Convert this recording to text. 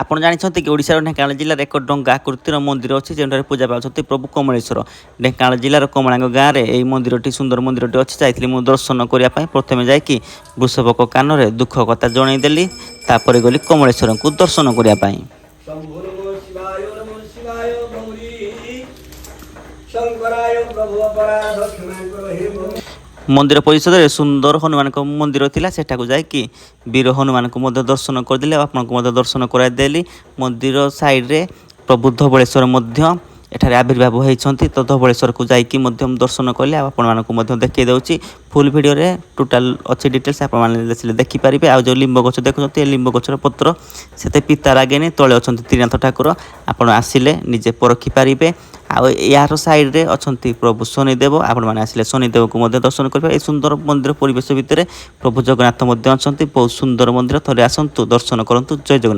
ଆପଣ ଜାଣିଛନ୍ତି କି ଓଡ଼ିଶାର ଢେଙ୍କାନାଳ ଜିଲ୍ଲାରେ ଏକ ଡଙ୍ଗା ଆକୃତିର ମନ୍ଦିର ଅଛି ଯେଉଁଠାରେ ପୂଜା ପାଉଛନ୍ତି ପ୍ରଭୁ କମଳେଶ୍ୱର। ଢେଙ୍କାନାଳ ଜିଲ୍ଲାର କମଳାଙ୍ଗ ଗାଁରେ ଏହି ମନ୍ଦିରଟି ସୁନ୍ଦର ମନ୍ଦିରଟି ଅଛି। ଯାଇଥିଲି ମୁଁ ଦର୍ଶନ କରିବା ପାଇଁ। ପ୍ରଥମେ ଯାଇକି ବୃଷଭକ କାନରେ ଦୁଃଖ କଥା ଜଣାଇଦେଲି, ତାପରେ ଗଲି କମଳେଶ୍ୱରଙ୍କୁ ଦର୍ଶନ କରିବା ପାଇଁ। शंभो नमो शिवाय गौरी शंकराय प्रभु अपराध क्षमा करो हे प्रभु। ମନ୍ଦିର ପରିସରରେ ସୁନ୍ଦର ହନୁମାନଙ୍କ ମନ୍ଦିର ଥିଲା। ସେଠାକୁ ଯାଇକି ବୀର ହନୁମାନଙ୍କୁ ମଧ୍ୟ ଦର୍ଶନ କରିଦେଲି ଆଉ ଆପଣଙ୍କୁ ମଧ୍ୟ ଦର୍ଶନ କରାଇଦେଲି। ମନ୍ଦିର ସାଇଡ଼ରେ ପ୍ରଭୁ ଧବଳେଶ୍ୱର ମଧ୍ୟ ଏଠାରେ ଆବିର୍ଭାବ ହୋଇଛନ୍ତି। ତ ଧବଳେଶ୍ୱରକୁ ଯାଇକି ମଧ୍ୟ ଦର୍ଶନ କଲେ ଆଉ ଆପଣମାନଙ୍କୁ ମଧ୍ୟ ଦେଖାଇ ଦେଉଛି। ଫୁଲ୍ ଭିଡ଼ିଓରେ ଟୋଟାଲ୍ ଅଛି ଡିଟେଲ୍ସ, ଆପଣମାନେ ଦେଖିଲେ ଦେଖିପାରିବେ। ଆଉ ଯେଉଁ ଲିମ୍ବ ଗଛ ଦେଖୁଛନ୍ତି, ଏ ଲିମ୍ବ ଗଛର ପତ୍ର ସେତେ ପିତା ଲାଗେନି। ତଳେ ଅଛନ୍ତି ତ୍ରିନାଥ ଠାକୁର, ଆପଣ ଆସିଲେ ନିଜେ ପରଖି ପାରିବେ। ଆଉ ଏହାର ସାଇଡ଼ରେ ଅଛନ୍ତି ପ୍ରଭୁ ଶନିଦେବ, ଆପଣମାନେ ଆସିଲେ ଶନିଦେବକୁ ମଧ୍ୟ ଦର୍ଶନ କରିବେ। ଏହି ସୁନ୍ଦର ମନ୍ଦିର ପରିବେଶ ଭିତରେ ପ୍ରଭୁ ଜଗନ୍ନାଥ ମଧ୍ୟ ଅଛନ୍ତି। ବହୁତ ସୁନ୍ଦର ମନ୍ଦିର, ଥରେ ଆସନ୍ତୁ ଦର୍ଶନ କରନ୍ତୁ। ଜୟ ଜଗନ୍ନାଥ।